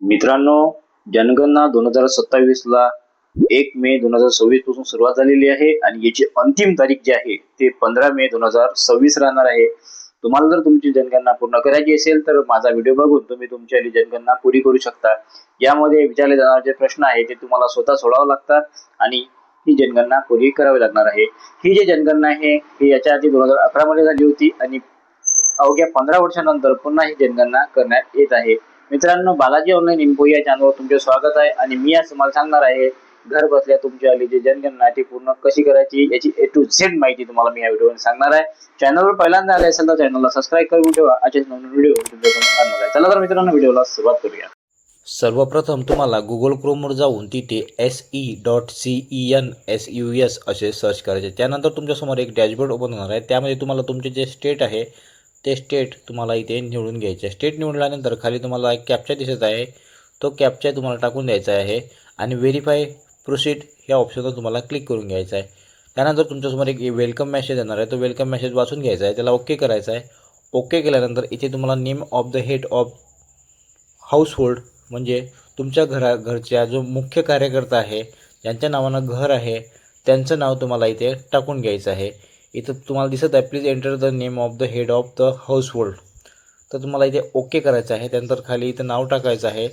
मित्रांनो, जनगणना 2027ला 1 मे 2026 पासून सुरुवात झालेली आहे आणि याची अंतिम तारीख जी आहे ते 15 मे 2026 राहणार आहे. तुम्हाला जर तुमची जनगणना पूर्ण करायची असेल तर माझा व्हिडिओ बघून तुम्ही तुमची जनगणना पुरी करू शकता. यामध्ये विचारले जाणारे जे प्रश्न आहे ते तुम्हाला स्वतः सोडवावे लागतात आणि ही जनगणना पुरी करावी लागणार आहे. ही जी जनगणना आहे ही याच्या आधी 2011 मध्ये झाली होती आणि अवघ्या 15 वर्षानंतर पुन्हा ही जनगणना करण्यात येत आहे. मित्रांनो, बालाजी ऑनलाईन इन्फो या चॅनलवर तुमचे स्वागत आहे आणि मी आज तुम्हाला सांगणार आहे घर बसल्या तुमची आली जी जनगणना ती पूर्ण कशी करायची याची A to Z माहिती तुम्हाला मी या व्हिडिओमध्ये सांगणार आहे. चॅनलवर पहिल्यांदा आले असेल तर चॅनलला सबस्क्राईब करून ठेवा. असेच नवीन व्हिडिओ तुमच्याकडून आणणार आहे. चला तर मित्रांनो, व्हिडिओला सुरुवात करूया. सर्वप्रथम तुम्हाला गुगल क्रोमवर जाऊन तिथे SE.CENSUS असे सर्च करायचे. त्यानंतर तुमच्यासमोर एक डॅशबोर्ड ओपन होणार आहे. त्यामध्ये तुम्हाला तुमचे जे स्टेट आहे ते स्टेट तुम्हाला इथे निवडून घ्यायचे आहे. स्टेट निवडल्यानंतर खाली तुम्हाला एक कॅप्चा दिसत आहे, तो कॅप्चा तुम्हाला टाकून द्यायचा आहे आणि व्हेरीफाय प्रोसीड या ऑप्शनवर तुम्हाला क्लिक करून घ्यायचं आहे. त्यानंतर तुमच्यासमोर एक वेलकम मेसेज येणार आहे, तो वेलकम मेसेज वाचून घ्यायचा आहे, त्याला ओके करायचं आहे. ओके केल्यानंतर इथे तुम्हाला name of the head of household म्हणजे तुमच्या घरच्या जो मुख्य कार्यकर्ता आहे, ज्यांच्या नावानं घर आहे, त्यांचं नाव तुम्हाला इथे टाकून घ्यायचं आहे. इथं तुम्हाला दिसत आहे please enter the name of the head of the household, तर तुम्हाला इथे ओके करायचं आहे. त्यानंतर खाली इथं नाव टाकायचं आहे,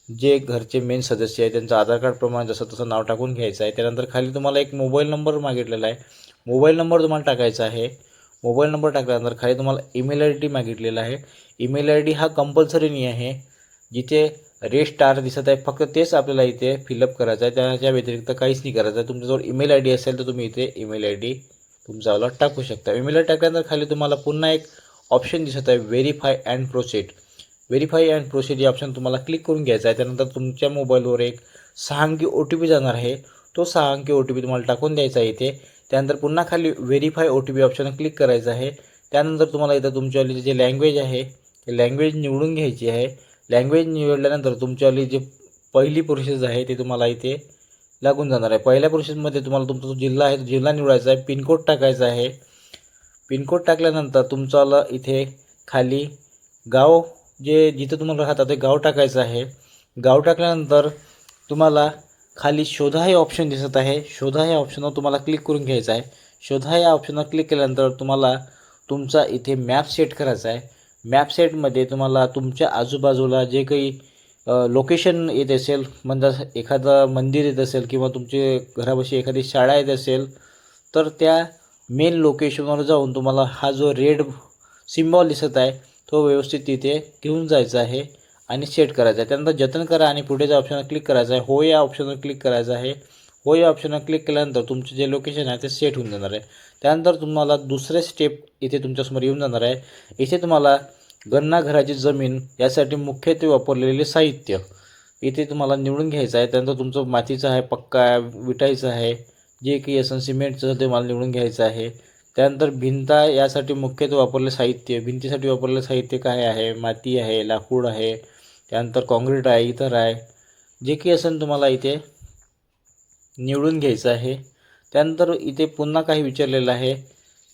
जे घरचे मेन सदस्य आहे त्यांचं आधार कार्ड प्रमाणे जसं तसं नाव टाकून घ्यायचं आहे. त्यानंतर खाली तुम्हाला एक मोबाईल नंबर मागितलेला आहे, मोबाईल नंबर तुम्हाला टाकायचा आहे. मोबाईल नंबर टाकल्यानंतर खाली तुम्हाला ईमेल आय डी मागितलेला आहे. ईमेल आय डी हा कंपल्सरी नाही आहे. जिथे रेड स्टार दिसत आहे फक्त तेच आपल्याला इथे फिलअप करायचं आहे, त्याच्या व्यतिरिक्त काहीच नाही करायचं आहे. तुमच्याजवळ ईमेल आय डी असेल तर तुम्ही इथे ईमेल आय डी तुमच्यावाला टाकू शकता. ईमेल आय डी टाकल्यानंतर खाली तुम्हाला पुन्हा एक ऑप्शन दिसत आहे verify and proceed. Verify and proceed या ऑप्शन तुम्हाला क्लिक करून घ्यायचा आहे. त्यानंतर तुमच्या मोबाईलवर एक 6 अंकी OTP जाणार आहे, तो 6 अंकी OTP तुम्हाला टाकून द्यायचा आहे इथे. त्यानंतर पुन्हा खाली व्हेरीफाय OTP ऑप्शन क्लिक करायचं आहे. त्यानंतर तुम्हाला इथं तुमच्यावाली जे लँग्वेज आहे ते लँग्वेज निवडून घ्यायची आहे. लँग्वेज निवडल्यानंतर तुमच्यावाली जी पहिली प्रोसेस आहे ते तुम्हाला इथे लागून जाणार आहे. पहिल्या प्रोसेसमध्ये तुम्हाला तुमचा जो जिल्हा आहे तो जिल्हा निवडायचा आहे, पिनकोड टाकायचा आहे. पिनकोड टाकल्यानंतर तुमच्याला इथे खाली गाव जिथं तुम्हाला राहता ते गाव टाकायचं आहे. गाव टाकल्यानंतर तुम्हाला खाली शोधा हे ऑप्शन दिसत आहे, शोधा या ऑप्शनवर तुम्हाला क्लिक करून घ्यायचं आहे. शोधा या ऑप्शनवर क्लिक केल्यानंतर तुम्हाला तुमचा इथे मॅप सेट करायचा आहे. मॅप सेटमध्ये तुम्हाला तुमच्या आजूबाजूला जे काही लोकेशन येत असेल, म्हणजे एखादं मंदिर येत असेल किंवा तुमचे घरापाशी एखादी शाळा येत असेल तर त्या मेन लोकेशनवर जाऊन तुम्हाला हा जो रेड सिम्बॉल दिसत आहे तो व्यवस्थित तिथे घेऊन जायचा आहे आणि सेट करायचा आहे. त्यानंतर जतन करा आणि पुढेच्या ऑप्शनवर क्लिक करायचं आहे. हो या ऑप्शनवर क्लिक करायचं आहे. हो या ऑप्शनवर क्लिक केल्यानंतर तुमचे जे लोकेशन आहे ते सेट होऊन जाणार आहे. त्यानंतर तुम्हाला दुसरे स्टेप इथे तुमच्यासमोर येऊन जाणार आहे. इथे तुम्हाला गणना घराची जमीन यासाठी मुख्यत्वे वापरलेले साहित्य इथे तुम्हाला निवडून घ्यायचं आहे. त्यानंतर तुमचं मातीचं आहे, पक्का आहे, विटायचं आहे, जे काही असं सिमेंटचं ते मला निवडून घ्यायचं आहे. त्यानंतर भिंता यासाठी मुख्यत्वे वापरलेले साहित्य, भिंतीसाठी वापरलेलं साहित्य काय आहे, माती आहे, लाकूड आहे, त्यानंतर कॉन्क्रीट आहे, इतर आहे, जे काही असेल तुम्हाला इथे निवडून घ्यायचं आहे. त्यानंतर इथे पुन्हा काही विचारलेलं आहे,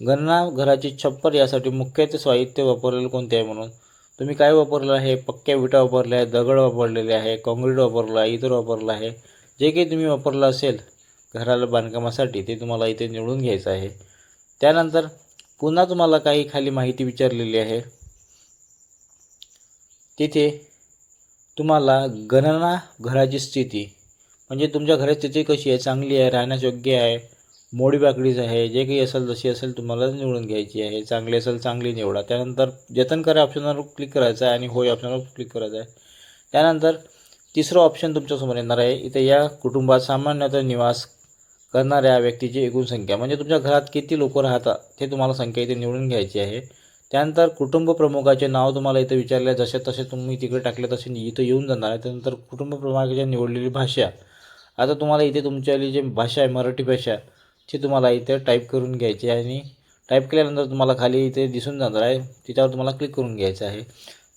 गणना घराची छप्पर यासाठी मुख्यत्वे साहित्य वापरलेलं कोणते आहे म्हणून. तुम्ही काय वापरलं आहे, पक्क्या विटा वापरल्या आहे, दगड वापरलेले आहे, कॉन्क्रीट वापरलं आहे, इतर वापरलं आहे, जे काही तुम्ही वापरलं असेल घराला बांधकामासाठी ते तुम्हाला इथे निवडून घ्यायचं आहे. त्यानंतर पुन्हा तुम्हाला काही खाली माहिती विचारलेली आहे, तिथे तुम्हाला गणना घराची स्थिती म्हणजे तुमच्या घराची स्थिती कशी आहे, चांगली आहे, राहण्यास योग्य आहे, मोडीबाकडीच आहे, जे काही असेल जशी असेल तुम्हाला निवडून घ्यायची आहे. चांगली असेल चांगली निवडा. त्यानंतर जतन करा ऑप्शनवर क्लिक करायचं आहे आणि होय ऑप्शनवर क्लिक करायचं आहे. त्यानंतर तिसरं ऑप्शन तुमच्यासमोर येणार आहे, इथे या कुटुंबात सामान्यतः निवास करणाऱ्या व्यक्तीची एकूण संख्या म्हणजे तुमच्या घरात किती लोक राहतात ते तुम्हाला संख्या इथे निवडून घ्यायची आहे. त्यानंतर कुटुंब प्रमुखाचे नाव तुम्हाला इथे विचारले जसे तसे तुम्ही तिकडे टाकले तसे इथं येऊन जाणार आहे. त्यानंतर कुटुंब प्रमुखाची निवडलेली भाषा, आता तुम्हाला इथे तुमच्यावाली जी भाषा आहे मराठी भाषा ती तुम्हाला इथे टाईप करून घ्यायची आहे आणि टाईप केल्यानंतर तुम्हाला खाली इथे दिसून जाणार आहे, तिच्यावर तुम्हाला क्लिक करून घ्यायचं आहे.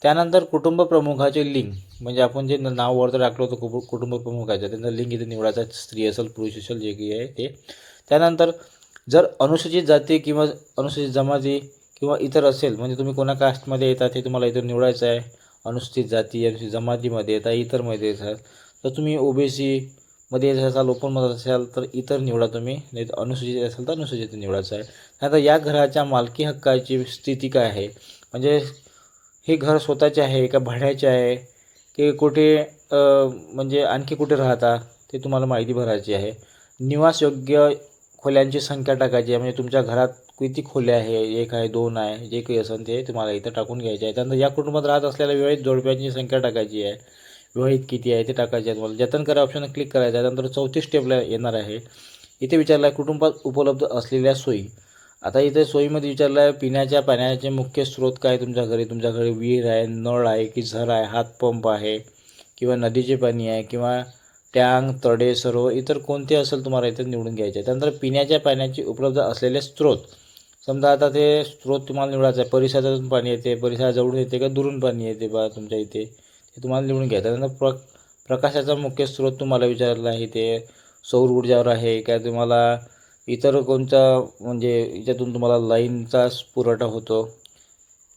त्यानंतर कुटुंब प्रमुखाचे लिंग म्हणजे आपण जे नाव वरती टाकलं होतं कुटुंब प्रमुखाचं त्यांचं लिंग इथे निवडायचं आहे, स्त्री असेल पुरुष असेल जे काही आहे ते. त्यानंतर जर अनुसूचित जाती किंवा अनुसूचित जमाती किंवा इतर असेल म्हणजे तुम्ही कोणा कास्टमध्ये येतात ते तुम्हाला इथे निवडायचं आहे. अनुसूचित जाती अनुसूचित जमातीमध्ये येतात, इतरमध्ये येतात. तर तुम्ही OBC मध्ये येत असाल, ओपनमध्ये असाल तर इतर निवडा तुम्ही, नाही तर अनुसूचित असाल तर अनुसूचित निवडायचं आहे. आता या घराच्या मालकी हक्काची स्थिती काय आहे, म्हणजे हे घर स्वतःचे आहे का भाड्याचे आहे की कुठे म्हणजे आणखी कुठे राहता ते तुम्हाला माहिती भरायची आहे. निवासयोग्य खोल्यांची संख्या टाकायची आहे, म्हणजे तुमच्या घरात किती खोल्या आहे, 1 आहे 2 आहे, जे काही असेल ते तुम्हाला इथं टाकून घ्यायचे आहे. त्यानंतर या कुटुंबात राहत असलेल्या विवाहित जोडप्यांची संख्या टाकायची आहे, विवाहित किती आहे ते टाकायचे आहे तुम्हाला. जतन करा ऑप्शन क्लिक करायचं आहे. त्यानंतर 34 स्टेपला येणार आहे. इथे विचारलं आहे कुटुंबात उपलब्ध असलेल्या सोयी. आता इथे सोयीमध्ये विचारलं आहे पिण्याच्या पाण्याचे मुख्य स्रोत काय तुमच्या घरी. तुमच्या घरी विहीर आहे, नळ आहे की झर आहे, हातपंप आहे किंवा नदीचे पाणी आहे किंवा टँक, तडे, सरोवर इतर कोणते असेल तुम्हाला इथे निवडून घ्यायचे आहे. त्यानंतर पिण्याच्या पाण्याचे उपलब्ध असलेले स्रोत. समजा आता ते स्रोत तुम्हाला निवडायचं आहे, परिसरातून पाणी येते, परिसराजवळून येते का दुरून पाणी येते बा तुमच्या इथे, ते तुम्हाला निवडून घ्यायचं. त्यानंतर प्रकाशाचा मुख्य स्रोत तुम्हाला विचारलेला आहे, ते सौर ऊर्जावर आहे का तुम्हाला इतर कोणता, म्हणजे याच्यातून तुम्हाला लाईनचा पुरवठा होतो.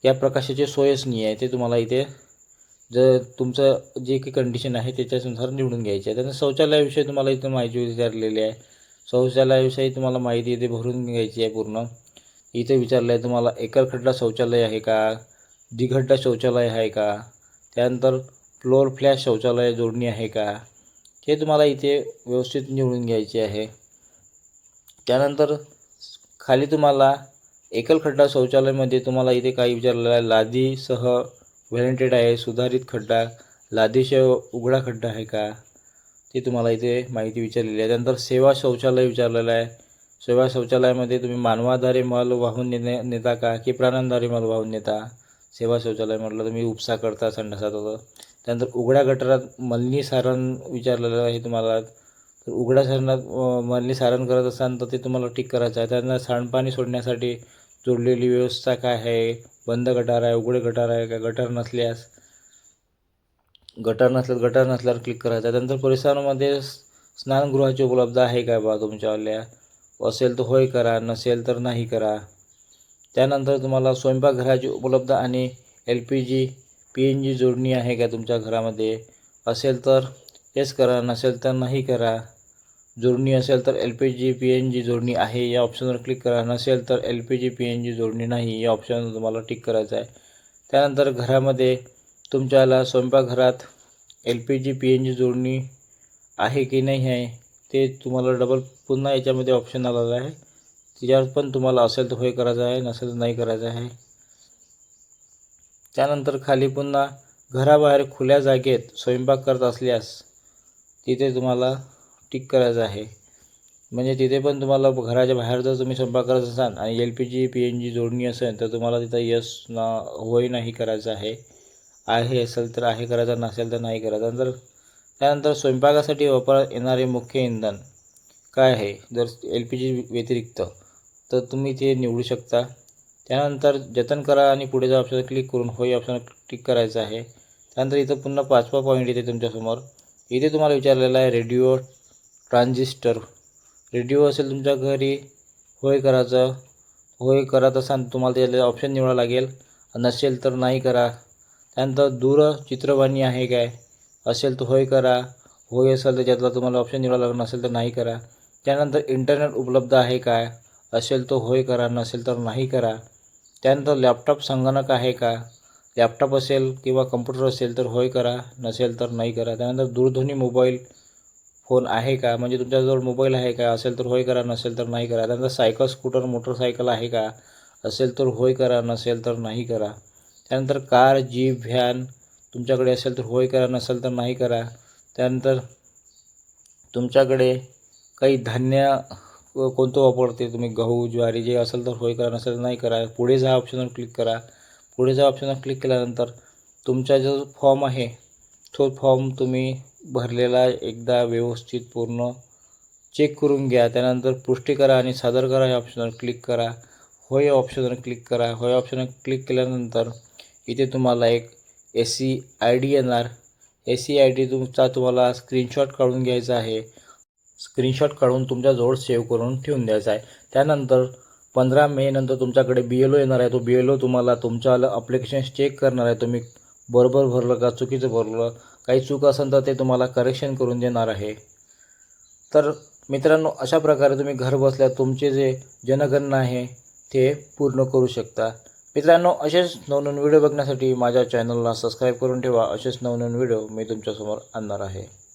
या प्रकाशाची सोयच नाही आहे, ते तुम्हाला इथे जर तुमचं जे काही कंडिशन आहे त्याच्यानुसार निवडून घ्यायचे आहे. त्यानंतर शौचालयाविषयी तुम्हाला इथं माहिती विचारलेली आहे. शौचालयाविषयी तुम्हाला माहिती इथे भरून घ्यायची आहे पूर्ण. इथे विचारलं आहे तुम्हाला एकल शौचालय आहे का, द्विखड्डा शौचालय आहे का, त्यानंतर फ्लोअर फ्लॅश शौचालय जोडणी आहे का, हे तुम्हाला इथे व्यवस्थित निवडून घ्यायचे आहे. त्यानंतर खाली तुम्हाला एकल खड्डा शौचालयामध्ये तुम्हाला इथे काही विचारलेलं आहे, लादीसह व्हेंटेड आहे, सुधारित खड्डा, लादीसह उघडा खड्डा आहे का, ते तुम्हाला इथे माहिती विचारलेली आहे. त्यानंतर सेवा शौचालय विचारलेलं आहे. सेवा शौचालयामध्ये तुम्ही मानवाद्वारे मल वाहून नेता का की प्राण्यांद्वारे मल वाहून नेता. सेवा शौचालय म्हटलं तुम्ही उपसा करता, संडासात होतं. त्यानंतर उघड्या गटारात मलनीसारण विचारलेलं आहे तुम्हाला. तर उघड्या सारणात मलनीसारण करत असाल तर ते तुम्हाला टिक करायचं आहे. त्यांना सांडपाणी सोडण्यासाठी जोडलेली व्यवस्था काय आहे, बंद गटार आहे, उघडे गटार आहे का, गटार नसल्यास गटार नसल्यावर क्लिक करायचं आहे. त्यानंतर परिसरामध्ये स्नानगृहाची उपलब्ध आहे का बा तुमच्यावाल्या, असेल तर होय करा, नसेल तर नाही करा. त्यानंतर तुम्हाला स्वयंपाकघराची उपलब्ध आणि LPG PNG जोडणी आहे का तुमच्या घरामध्ये, असेल तर येस करा, नसेल तर नाही करा. जोडणी असेल तर LPG PNG जोडणी आहे या ऑप्शनवर क्लिक करा, नसेल तर LPG PNG जोडणी नाही या ऑप्शनवर तुम्हाला टिक करायचं आहे. त्यानंतर घरामध्ये तुमच्याला स्वयंपाकघरात LPG PNG जोडणी आहे की नाही आहे ते तुम्हाला डबल पुन्हा याच्यामध्ये ऑप्शन आलेला आहे, त्याच्यावर पण तुम्हाला असेल तर होय करायचं आहे, नसेल तर नाही करायचं आहे. त्यानंतर खाली पुन्हा घराबाहेर खुल्या जागेत स्वयंपाक करत असल्यास तिथे तुम्हाला टिक करायचं आहे. म्हणजे तिथे पण तुम्हाला घराच्या बाहेर जर तुम्ही स्वयंपाक करत असाल आणि LPG PNG जोडणी असेल तर तुम्हाला तिथं यस ना होय नाही करायचं आहे. आहे असेल तर आहे करायचं, नसेल तर नाही करायचं. त्यानंतर स्वयंपाकासाठी वापरण्यात येणारे मुख्य इंधन काय आहे, जर LPG व्यतिरिक्त तर तुम्ही ते निवडू शकता. त्यानंतर जतन करा आणि पुढेचा ऑप्शन क्लिक करून होय ऑप्शन क्लिक करायचं आहे. त्यानंतर इथं पुन्हा 5वा पॉईंट येते तुमच्यासमोर. इथे तुम्हाला विचारलेलं आहे रेडिओ ट्रान्झिस्टर. रेडिओ असेल तुमच्या घरी होय करायचं, होय करत असाल तुम्हाला त्याला ऑप्शन निवडावं लागेल, नसेल तर नाही करा. त्यानंतर दूरचित्रवाणी आहे काय, असेल तर होय करा, होय असेल तर त्यातला तुम्हाला ऑप्शन निवडावं लागेल, नसेल तर नाही करा. त्यानंतर इंटरनेट उपलब्ध आहे काय, असेल तर होय करा, नसेल तर नाही करा. त्यानंतर लॅपटॉप संगणक आहे का, लॅपटॉप असेल किंवा कम्प्युटर असेल तर होय करा, नसेल तर नाही करा. त्यानंतर दूरध्वनी मोबाईल फोन आहे का, म्हणजे तुमच्याजवळ मोबाईल आहे का, असेल तर होय करा, नसेल तर नाही करा. त्यानंतर सायकल स्कूटर मोटरसायकल आहे का, असेल तर होय करा, नसेल तर नाही करा. त्यानंतर कार जीप व्हॅन तुमच्याकडे असेल तर होय करा, नसेल तर नाही करा. त्यानंतर तुमच्याकडे काही धान्य कोणतं वापरते तुम्ही, गहू ज्वारी जे असेल तर होय करा, नसेल तर नाही करा. पुढे जा ऑप्शनवर क्लिक करा. पुढे जा ऑप्शनवर क्लिक केल्यानंतर तुमचा जो फॉर्म आहे तो फॉर्म तुम्ही भरलेला एकदा व्यवस्थित पूर्ण चेक करून घ्या. त्यानंतर पुष्टी करा आणि सादर करा या ऑप्शनवर क्लिक करा. होय ऑप्शनवर क्लिक करा. होय ऑप्शनवर क्लिक केल्यानंतर इथे तुम्हाला एक SCID येणार. SCID तुम्हाला स्क्रीनशॉट काढून घ्यायचा आहे. स्क्रीनशॉट काढून तुमच्याजवळ सेव्ह करून ठेवून द्यायचा आहे. त्यानंतर 15 मे नंतर तुमच्याकडे BLO येणार आहे. तो BLO तुम्हाला तुमच्या ॲप्लिकेशन चेक करणार आहे, तुम्ही बरोबर भरलं का चुकीचं भरलं, काही चूक असेल तर ते तुम्हाला करेक्शन करून देणार आहे. तर मित्रांनो, अशा प्रकारे तुम्ही घरबसल्या तुमचे जे जनगणना आहे ते पूर्ण करू शकता. मित्रांनो, असेच नवनवीन व्हिडिओ बघण्यासाठी माझ्या चॅनलला सबस्क्राईब करून ठेवा. असेच नवनवीन व्हिडिओ मी तुमच्यासमोर आणणार आहे.